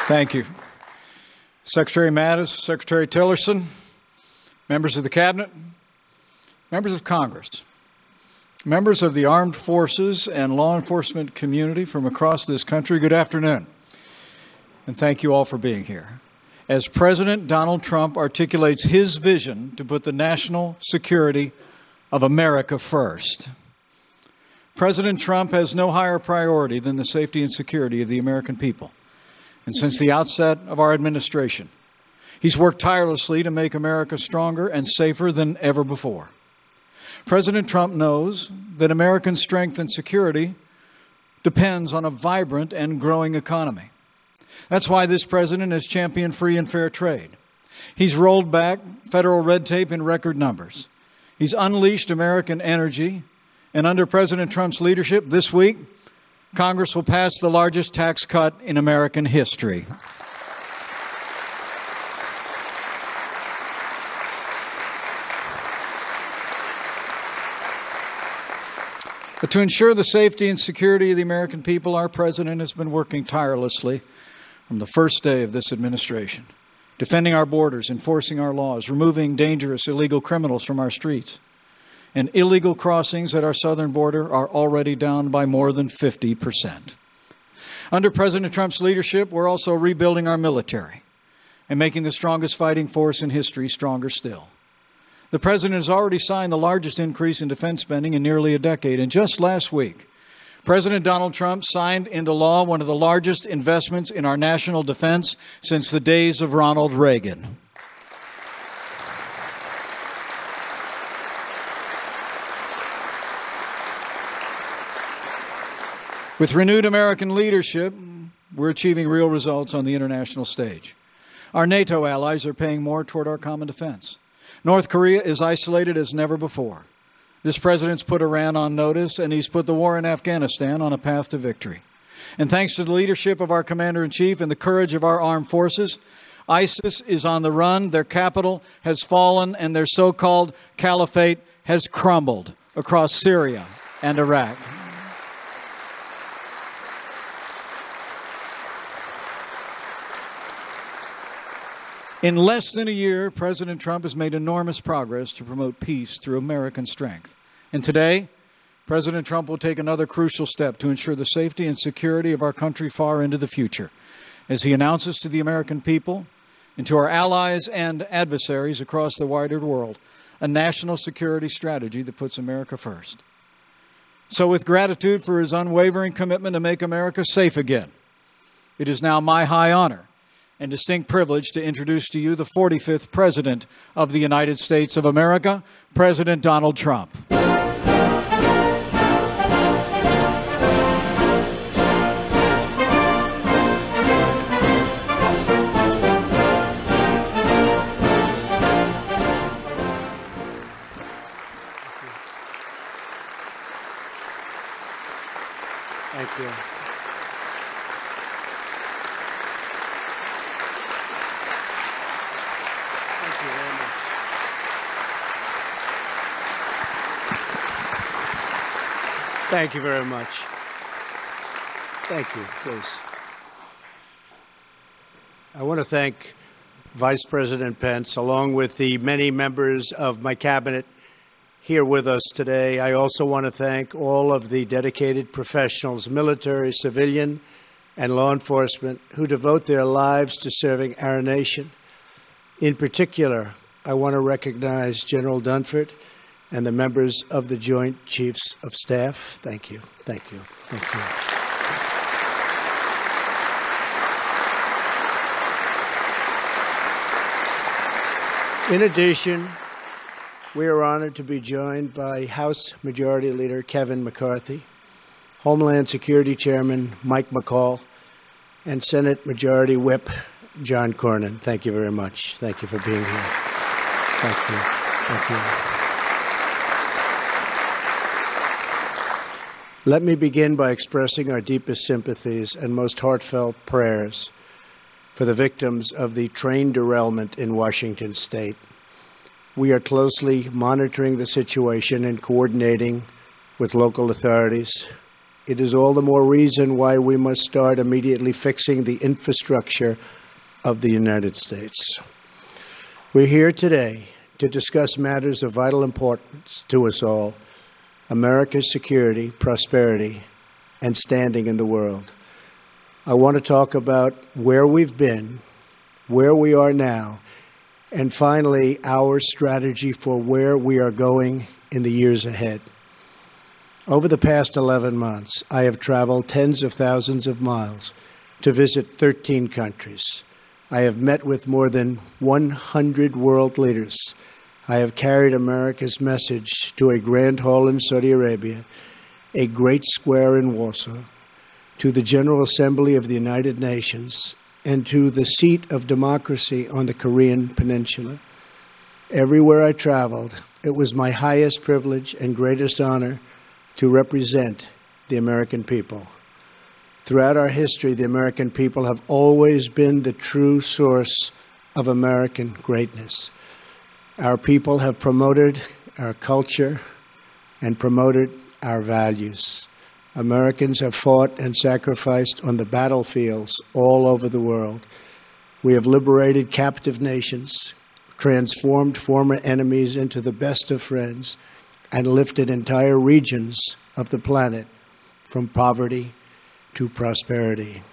Thank you. Secretary Mattis, Secretary Tillerson, members of the Cabinet, members of Congress, members of the armed forces and law enforcement community from across this country, good afternoon, and thank you all for being here. As President Donald Trump articulates his vision to put the national security of America first, President Trump has no higher priority than the safety and security of the American people. And since the outset of our administration, he's worked tirelessly to make America stronger and safer than ever before. President Trump knows that American strength and security depends on a vibrant and growing economy. That's why this president has championed free and fair trade. He's rolled back federal red tape in record numbers. He's unleashed American energy. And under President Trump's leadership this week, Congress will pass the largest tax cut in American history. But to ensure the safety and security of the American people, our president has been working tirelessly from the first day of this administration, defending our borders, enforcing our laws, removing dangerous illegal criminals from our streets. And illegal crossings at our southern border are already down by more than 50%. Under President Trump's leadership, we're also rebuilding our military and making the strongest fighting force in history stronger still. The president has already signed the largest increase in defense spending in nearly a decade. And just last week, President Donald Trump signed into law one of the largest investments in our national defense since the days of Ronald Reagan. With renewed American leadership, we're achieving real results on the international stage. Our NATO allies are paying more toward our common defense. North Korea is isolated as never before. This president's put Iran on notice, and he's put the war in Afghanistan on a path to victory. And thanks to the leadership of our commander-in-chief and the courage of our armed forces, ISIS is on the run, their capital has fallen, and their so-called caliphate has crumbled across Syria and Iraq. In less than a year, President Trump has made enormous progress to promote peace through American strength. And today, President Trump will take another crucial step to ensure the safety and security of our country far into the future, as he announces to the American people and to our allies and adversaries across the wider world a national security strategy that puts America first. So with gratitude for his unwavering commitment to make America safe again, it is now my high honor and distinct privilege to introduce to you the 45th President of the United States of America, President Donald Trump. Thank you. Thank you very much. Thank you, please. I want to thank Vice President Pence, along with the many members of my cabinet here with us today. I also want to thank all of the dedicated professionals, military, civilian, and law enforcement, who devote their lives to serving our nation. In particular, I want to recognize General Dunford and the members of the Joint Chiefs of Staff. Thank you. Thank you. Thank you. In addition, we are honored to be joined by House Majority Leader Kevin McCarthy, Homeland Security Chairman Mike McCall, and Senate Majority Whip John Cornyn. Thank you very much. Thank you for being here. Thank you. Thank you. Let me begin by expressing our deepest sympathies and most heartfelt prayers for the victims of the train derailment in Washington State. We are closely monitoring the situation and coordinating with local authorities, it is all the more reason why we must start immediately fixing the infrastructure of the United States. We're here today to discuss matters of vital importance to us all: America's security, prosperity, and standing in the world. I want to talk about where we've been, where we are now, and finally, our strategy for where we are going in the years ahead. Over the past 11 months, I have traveled tens of thousands of miles to visit 13 countries. I have met with more than 100 world leaders. I have carried America's message to a grand hall in Saudi Arabia, a great square in Warsaw, to the General Assembly of the United Nations, and to the seat of democracy on the Korean Peninsula. Everywhere I traveled, it was my highest privilege and greatest honor to represent the American people. Throughout our history, the American people have always been the true source of American greatness. Our people have promoted our culture and promoted our values. Americans have fought and sacrificed on the battlefields all over the world. We have liberated captive nations, transformed former enemies into the best of friends, and lifted entire regions of the planet from poverty to prosperity.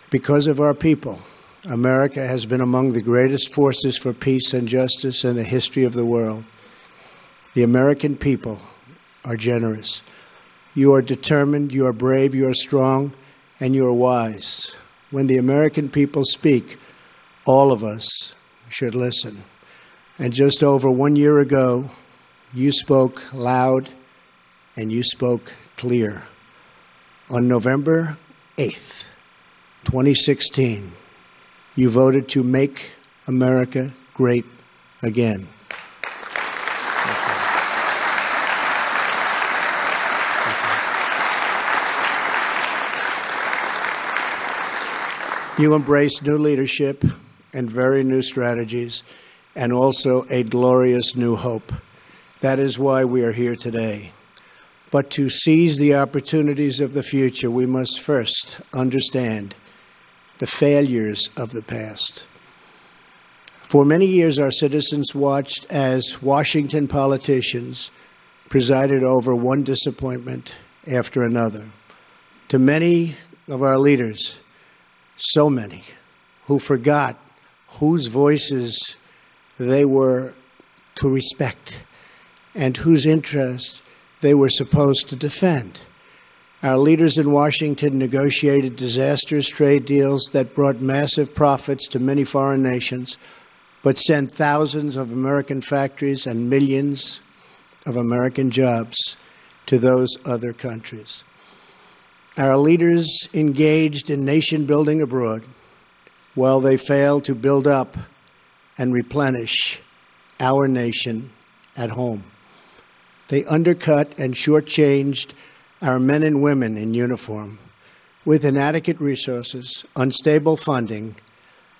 Because of our people, America has been among the greatest forces for peace and justice in the history of the world. The American people are generous. You are determined, you are brave, you are strong, and you are wise. When the American people speak, all of us should listen. And just over 1 year ago, you spoke loud and you spoke clear. On November 8th, 2016, you voted to make America great again. You embrace new leadership and very new strategies, and also a glorious new hope. That is why we are here today. But to seize the opportunities of the future, we must first understand the failures of the past. For many years, our citizens watched as Washington politicians presided over one disappointment after another. To many of our leaders, so many, who forgot whose voices they were to respect and whose interests they were supposed to defend. Our leaders in Washington negotiated disastrous trade deals that brought massive profits to many foreign nations, but sent thousands of American factories and millions of American jobs to those other countries. Our leaders engaged in nation building abroad while they failed to build up and replenish our nation at home. They undercut and shortchanged our men and women in uniform with inadequate resources, unstable funding,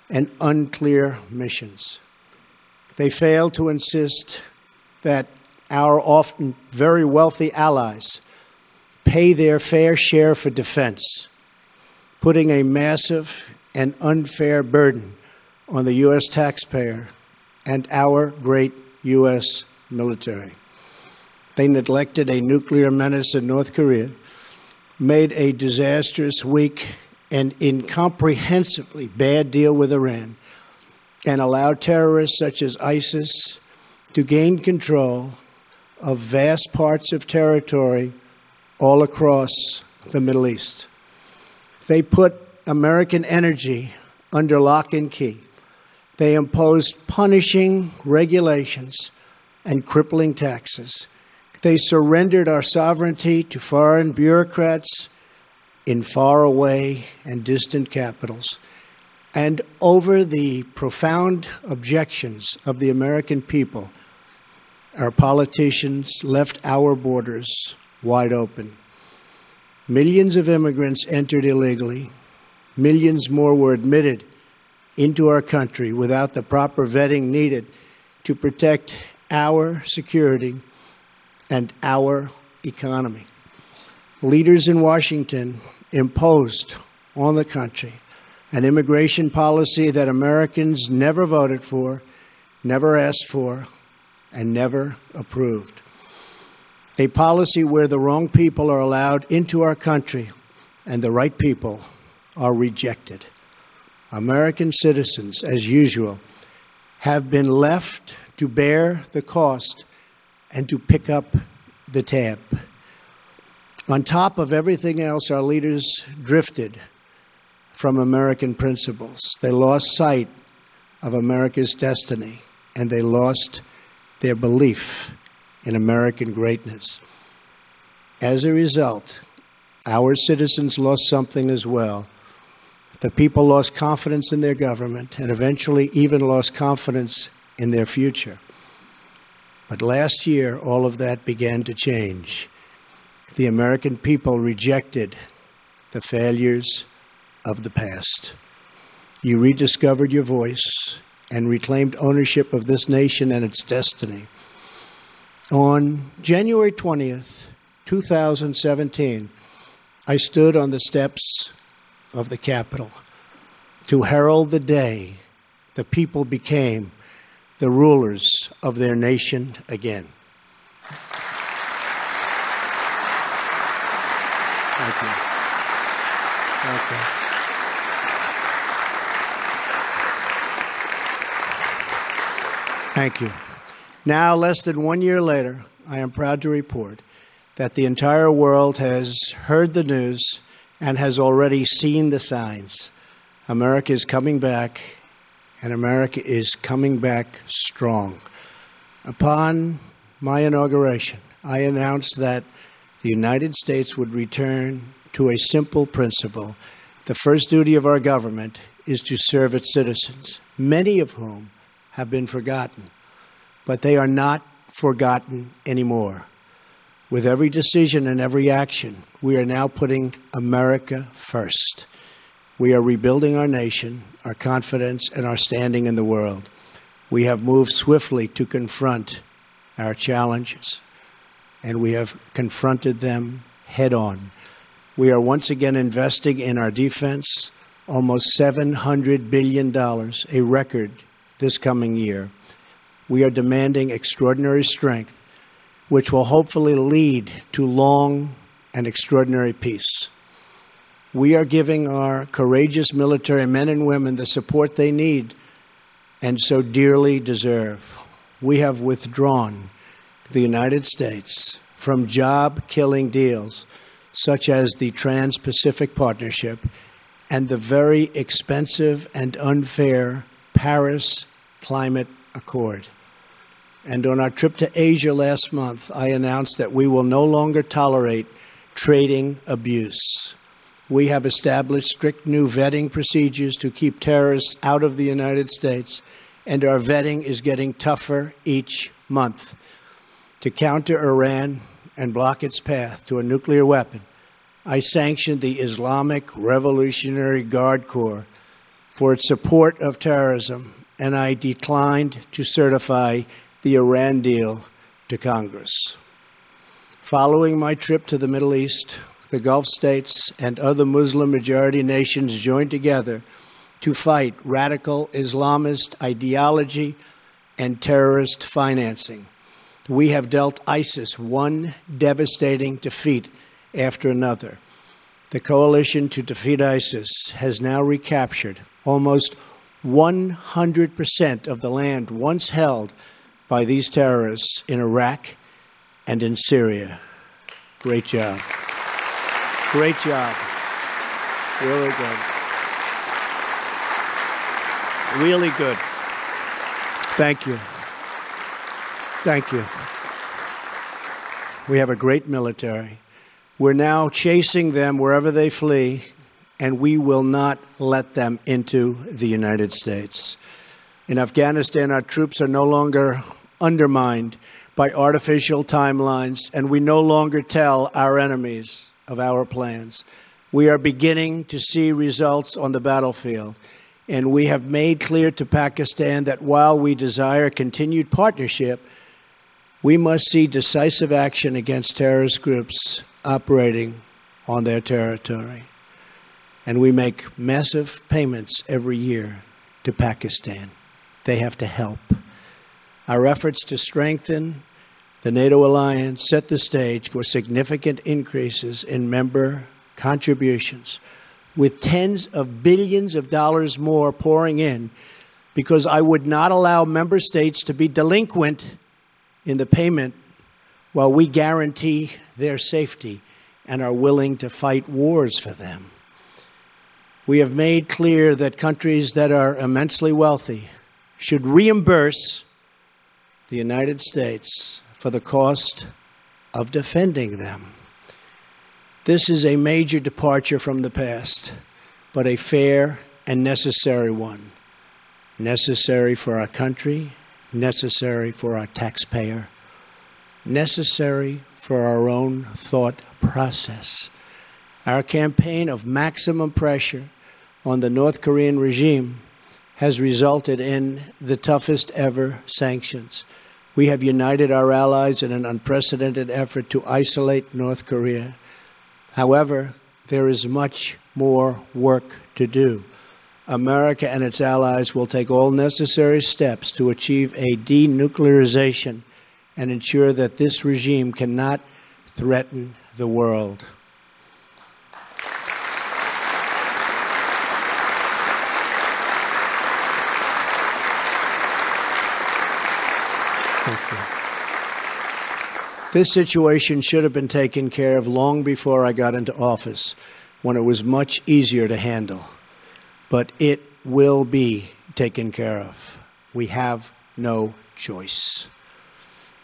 and unclear missions. They failed to insist that our often very wealthy allies pay their fair share for defense, putting a massive and unfair burden on the U.S. taxpayer and our great U.S. military. They neglected a nuclear menace in North Korea, made a disastrous, weak, and incomprehensibly bad deal with Iran, and allowed terrorists such as ISIS to gain control of vast parts of territory all across the Middle East. They put American energy under lock and key. They imposed punishing regulations and crippling taxes. They surrendered our sovereignty to foreign bureaucrats in faraway and distant capitals. And over the profound objections of the American people, our politicians left our borders wide open. Millions of immigrants entered illegally. Millions more were admitted into our country without the proper vetting needed to protect our security and our economy. leaders in Washington imposed on the country an immigration policy that Americans never voted for, never asked for, and never approved. A policy where the wrong people are allowed into our country and the right people are rejected. American citizens, as usual, have been left to bear the cost and to pick up the tab. On top of everything else, our leaders drifted from American principles. They lost sight of America's destiny, and they lost their belief in American greatness. As a result, our citizens lost something as well. The people lost confidence in their government and eventually even lost confidence in their future. But last year, all of that began to change. The American people rejected the failures of the past. You rediscovered your voice and reclaimed ownership of this nation and its destiny. On January 20th, 2017, I stood on the steps of the Capitol to herald the day the people became the rulers of their nation again. Thank you. Thank you. Thank you. Now, less than 1 year later, I am proud to report that the entire world has heard the news and has already seen the signs. America is coming back, and America is coming back strong. Upon my inauguration, I announced that the United States would return to a simple principle. The first duty of our government is to serve its citizens, many of whom have been forgotten. But they are not forgotten anymore. With every decision and every action, we are now putting America first. We are rebuilding our nation, our confidence, and our standing in the world. We have moved swiftly to confront our challenges, and we have confronted them head on. We are once again investing in our defense, almost $700 billion, a record this coming year. We are demanding extraordinary strength, which will hopefully lead to long and extraordinary peace. We are giving our courageous military men and women the support they need and so dearly deserve. We have withdrawn the United States from job-killing deals such as the Trans-Pacific Partnership and the very expensive and unfair Paris Climate Accord. And on our trip to Asia last month, I announced that we will no longer tolerate trading abuse. We have established strict new vetting procedures to keep terrorists out of the United States, and our vetting is getting tougher each month. To counter Iran and block its path to a nuclear weapon, I sanctioned the Islamic Revolutionary Guard Corps for its support of terrorism, and I declined to certify the Iran deal to Congress. Following my trip to the Middle East, the Gulf states and other Muslim-majority nations joined together to fight radical Islamist ideology and terrorist financing. We have dealt ISIS one devastating defeat after another. The coalition to defeat ISIS has now recaptured almost 100% of the land once held by these terrorists in Iraq and in Syria. Great job. Great job. Really good. Really good. Thank you. Thank you. We have a great military. We're now chasing them wherever they flee, and we will not let them into the United States. In Afghanistan, our troops are no longer undermined by artificial timelines, and we no longer tell our enemies of our plans. We are beginning to see results on the battlefield, and we have made clear to Pakistan that while we desire continued partnership, we must see decisive action against terrorist groups operating on their territory. And we make massive payments every year to Pakistan. They have to help. Our efforts to strengthen the NATO alliance set the stage for significant increases in member contributions, with tens of billions of dollars more pouring in, because I would not allow member states to be delinquent in the payment while we guarantee their safety and are willing to fight wars for them. We have made clear that countries that are immensely wealthy should reimburse the United States for the cost of defending them. This is a major departure from the past, but a fair and necessary one. Necessary for our country, necessary for our taxpayer, necessary for our own thought process. Our campaign of maximum pressure on the North Korean regime has resulted in the toughest ever sanctions. We have united our allies in an unprecedented effort to isolate North Korea. However, there is much more work to do. America and its allies will take all necessary steps to achieve a denuclearization and ensure that this regime cannot threaten the world. Thank you. This situation should have been taken care of long before I got into office, when it was much easier to handle. But it will be taken care of. We have no choice.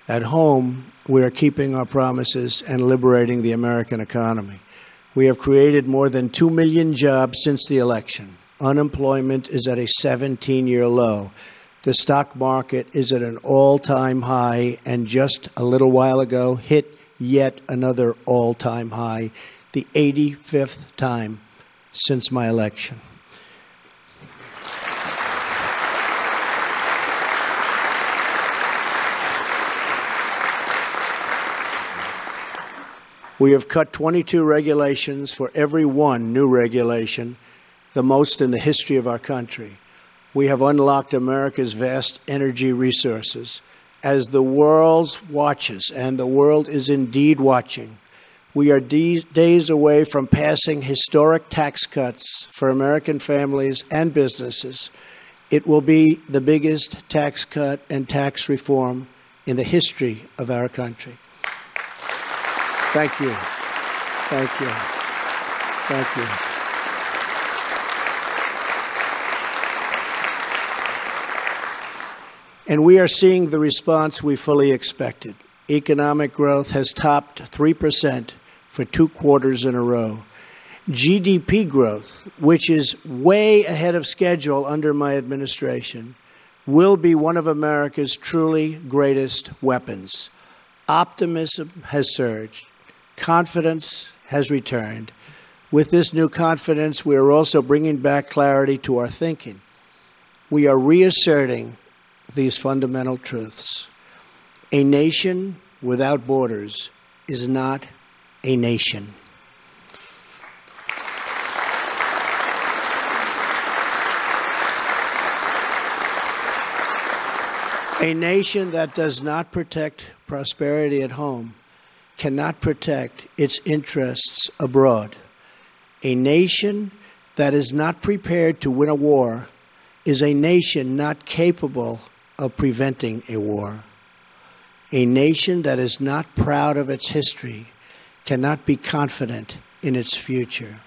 At home, we are keeping our promises and liberating the American economy. We have created more than 2 million jobs since the election. Unemployment is at a 17-year low. The stock market is at an all-time high, and just a little while ago hit yet another all-time high, the 85th time since my election. We have cut 22 regulations for every one new regulation, the most in the history of our country. We have unlocked America's vast energy resources. As the world watches, and the world is indeed watching, we are days away from passing historic tax cuts for American families and businesses. It will be the biggest tax cut and tax reform in the history of our country. Thank you. Thank you. Thank you. And we are seeing the response we fully expected. Economic growth has topped 3% for 2 quarters in a row. GDP growth, which is way ahead of schedule under my administration, will be one of America's truly greatest weapons. Optimism has surged. Confidence has returned. With this new confidence, we are also bringing back clarity to our thinking. We are reasserting these fundamental truths. A nation without borders is not a nation. A nation that does not protect prosperity at home cannot protect its interests abroad. A nation that is not prepared to win a war is a nation not capable of preventing a war. A nation that is not proud of its history cannot be confident in its future.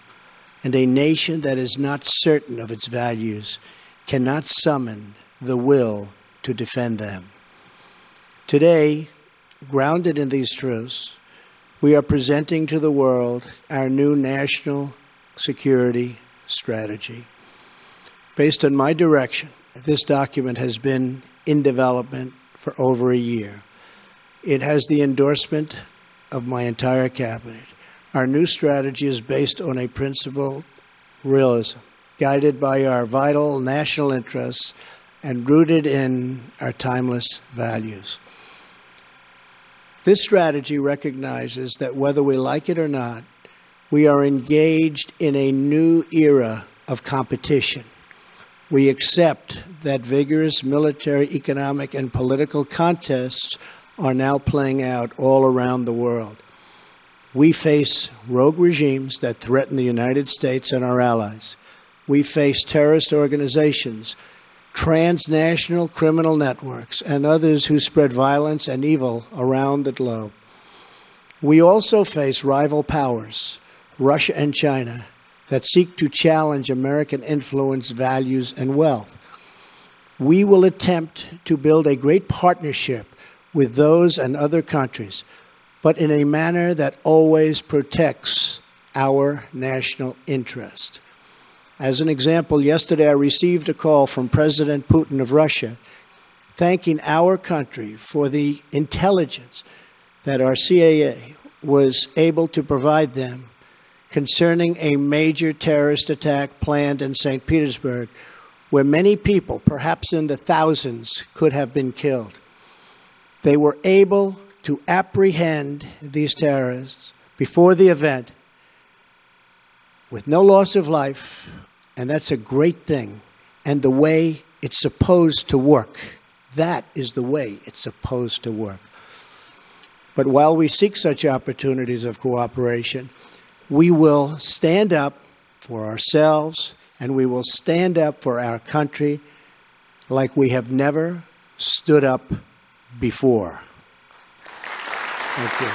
And a nation that is not certain of its values cannot summon the will to defend them. Today, grounded in these truths, we are presenting to the world our new national security strategy. Based on my direction, this document has been in development for over a year. It has the endorsement of my entire cabinet. Our new strategy is based on a principled realism, guided by our vital national interests and rooted in our timeless values. This strategy recognizes that whether we like it or not, We are engaged in a new era of competition. We accept that vigorous military, economic, and political contests are now playing out all around the world. We face rogue regimes that threaten the United States and our allies. We face terrorist organizations, transnational criminal networks, and others who spread violence and evil around the globe. We also face rival powers, Russia and China, that seek to challenge American influence, values, and wealth. We will attempt to build a great partnership with those and other countries, but in a manner that always protects our national interest. As an example, yesterday I received a call from President Putin of Russia thanking our country for the intelligence that our CIA was able to provide them concerning a major terrorist attack planned in St. Petersburg, where many people, perhaps in the thousands, could have been killed. They were able to apprehend these terrorists before the event with no loss of life, and that's a great thing, and the way it's supposed to work. That is the way it's supposed to work. But while we seek such opportunities of cooperation, we will stand up for ourselves and we will stand up for our country like we have never stood up before. Thank you.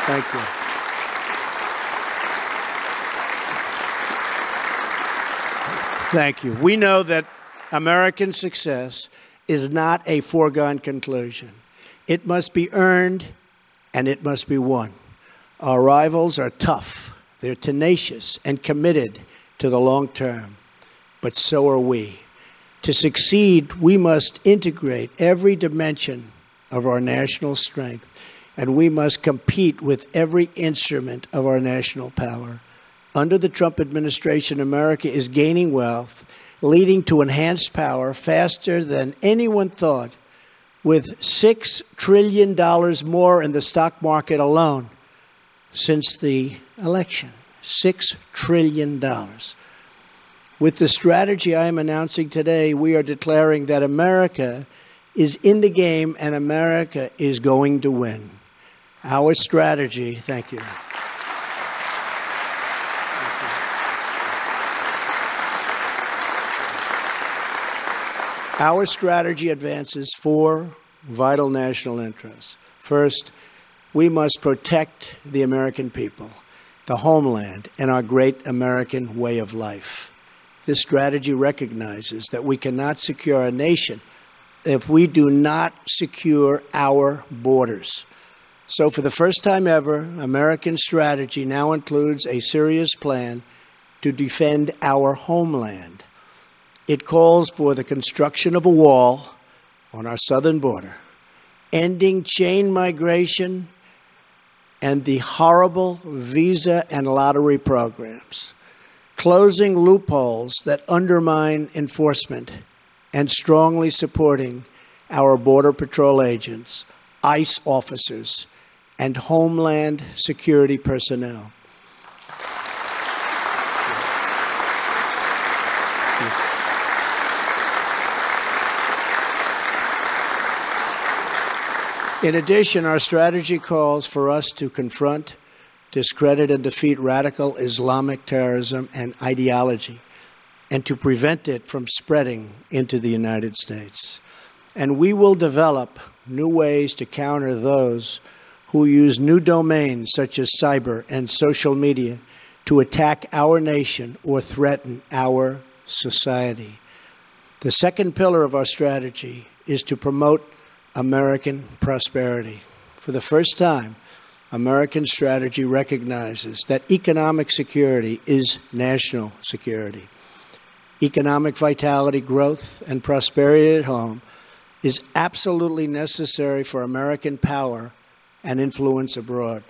Thank you. Thank you. We know that American success is not a foregone conclusion. It must be earned and it must be won. Our rivals are tough. They're tenacious and committed to the long term. But so are we. To succeed, we must integrate every dimension of our national strength, and we must compete with every instrument of our national power. Under the Trump administration, America is gaining wealth, leading to enhanced power faster than anyone thought, with $6 trillion more in the stock market alone since the election. $6 trillion. With the strategy I am announcing today, we are declaring that America is in the game and America is going to win. Our strategy, thank you. Our strategy advances four vital national interests. First, we must protect the American people, the homeland, and our great American way of life. This strategy recognizes that we cannot secure a nation if we do not secure our borders. So for the first time ever, American strategy now includes a serious plan to defend our homeland. It calls for the construction of a wall on our southern border, ending chain migration and the horrible visa and lottery programs, closing loopholes that undermine enforcement, and strongly supporting our Border Patrol agents, ICE officers, and Homeland Security personnel. In addition, our strategy calls for us to confront, discredit, and defeat radical Islamic terrorism and ideology, and to prevent it from spreading into the United States. And we will develop new ways to counter those who use new domains such as cyber and social media to attack our nation or threaten our society. The second pillar of our strategy is to promote American prosperity. For the first time, American strategy recognizes that economic security is national security. Economic vitality, growth, and prosperity at home is absolutely necessary for American power and influence abroad.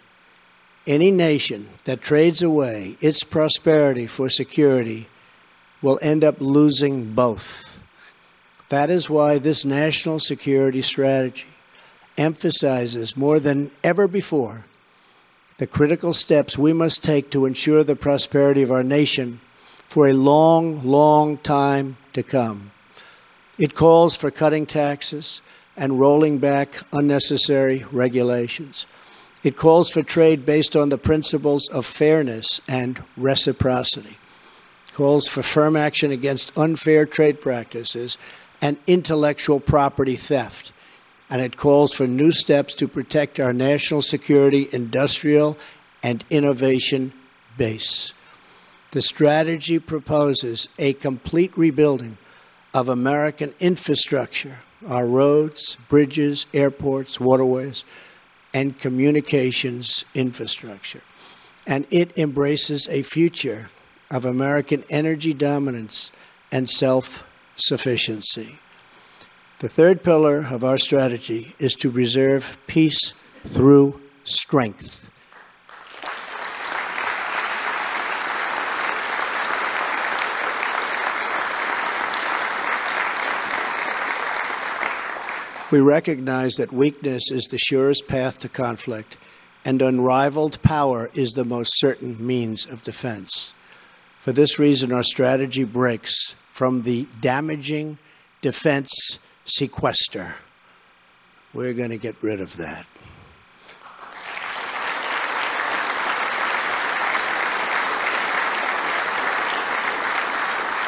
Any nation that trades away its prosperity for security will end up losing both. That is why this national security strategy emphasizes more than ever before the critical steps we must take to ensure the prosperity of our nation for a long, long time to come. It calls for cutting taxes and rolling back unnecessary regulations. It calls for trade based on the principles of fairness and reciprocity. It calls for firm action against unfair trade practices and intellectual property theft. And it calls for new steps to protect our national security, industrial, and innovation base. The strategy proposes a complete rebuilding of American infrastructure, our roads, bridges, airports, waterways, and communications infrastructure. And it embraces a future of American energy dominance and self-sufficiency. The third pillar of our strategy is to preserve peace through strength. We recognize that weakness is the surest path to conflict, and unrivaled power is the most certain means of defense. For this reason, our strategy breaks from the damaging defense sequester. We're going to get rid of that.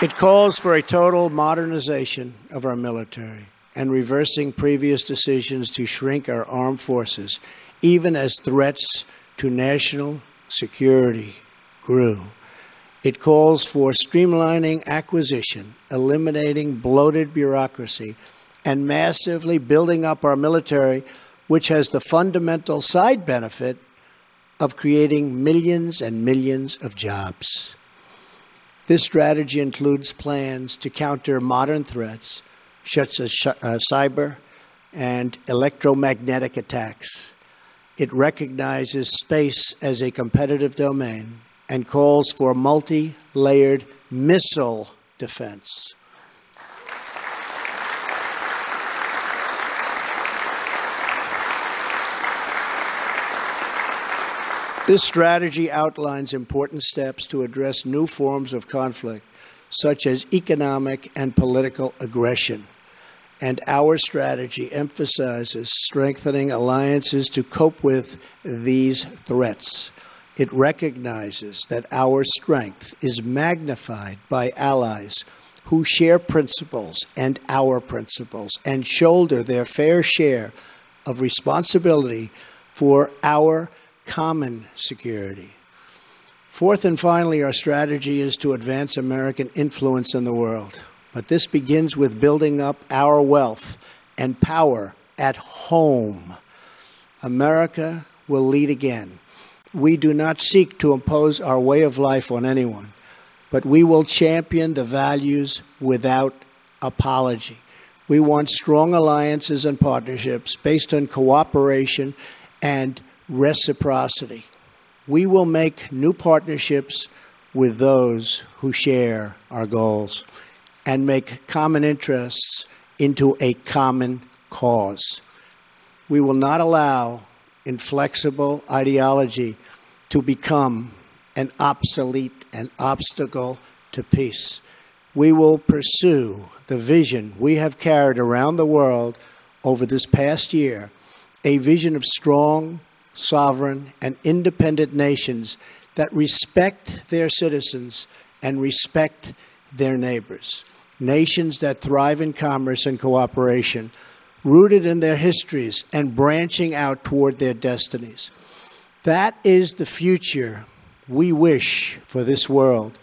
It calls for a total modernization of our military and reversing previous decisions to shrink our armed forces, even as threats to national security grew. It calls for streamlining acquisition, eliminating bloated bureaucracy, and massively building up our military, which has the fundamental side benefit of creating millions and millions of jobs. This strategy includes plans to counter modern threats, such as cyber and electromagnetic attacks. It recognizes space as a competitive domain and calls for multi-layered missile defense. This strategy outlines important steps to address new forms of conflict, such as economic and political aggression. And our strategy emphasizes strengthening alliances to cope with these threats. It recognizes that our strength is magnified by allies who share principles and our principles and shoulder their fair share of responsibility for our common security. Fourth and finally, our strategy is to advance American influence in the world. But this begins with building up our wealth and power at home. America will lead again. We do not seek to impose our way of life on anyone, but we will champion the values without apology. We want strong alliances and partnerships based on cooperation and reciprocity. We will make new partnerships with those who share our goals and make common interests into a common cause. We will not allow inflexible ideology to become an obsolete and obstacle to peace. We will pursue the vision we have carried around the world over this past year, a vision of strong, sovereign, and independent nations that respect their citizens and respect their neighbors. Nations that thrive in commerce and cooperation, rooted in their histories and branching out toward their destinies. That is the future we wish for this world,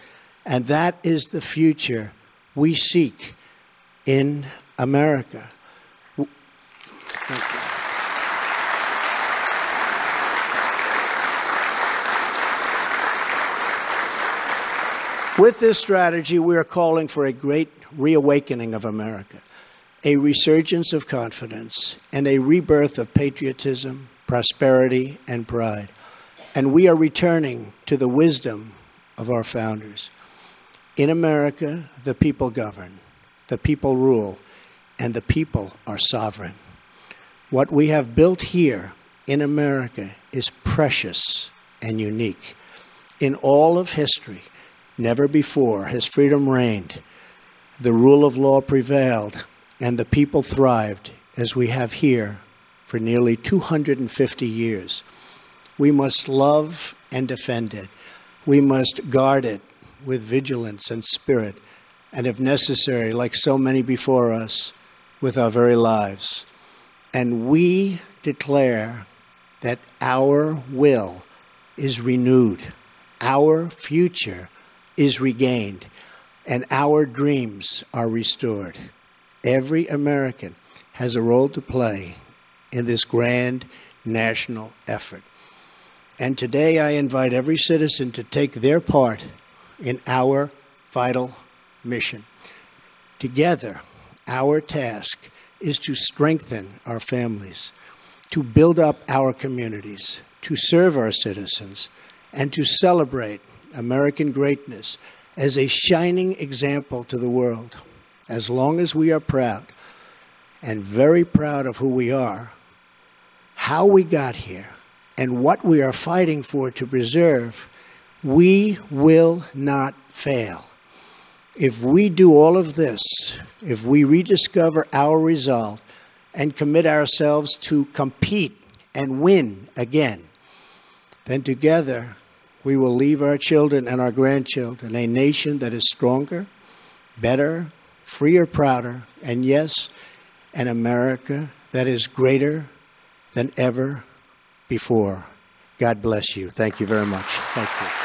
and that is the future we seek in America. Thank you. With this strategy, we are calling for a great reawakening of America, a resurgence of confidence, and a rebirth of patriotism, prosperity, and pride. And we are returning to the wisdom of our founders. In America, the people govern, the people rule, and the people are sovereign. What we have built here in America is precious and unique. In all of history, never before has freedom reigned, the rule of law prevailed, and the people thrived as we have here for nearly 250 years. We must love and defend it. We must guard it with vigilance and spirit, and if necessary, like so many before us, with our very lives. And we declare that our will is renewed, our future is regained, and our dreams are restored. Every American has a role to play in this grand national effort. And today I invite every citizen to take their part in our vital mission. Together, our task is to strengthen our families, to build up our communities, to serve our citizens, and to celebrate American greatness as a shining example to the world. As long as we are proud, and very proud of who we are, how we got here, and what we are fighting for to preserve, we will not fail. If we do all of this, if we rediscover our resolve and commit ourselves to compete and win again, then together we will leave our children and our grandchildren a nation that is stronger, better, freer, prouder, and yes, an America that is greater than ever before. God bless you. Thank you very much. Thank you.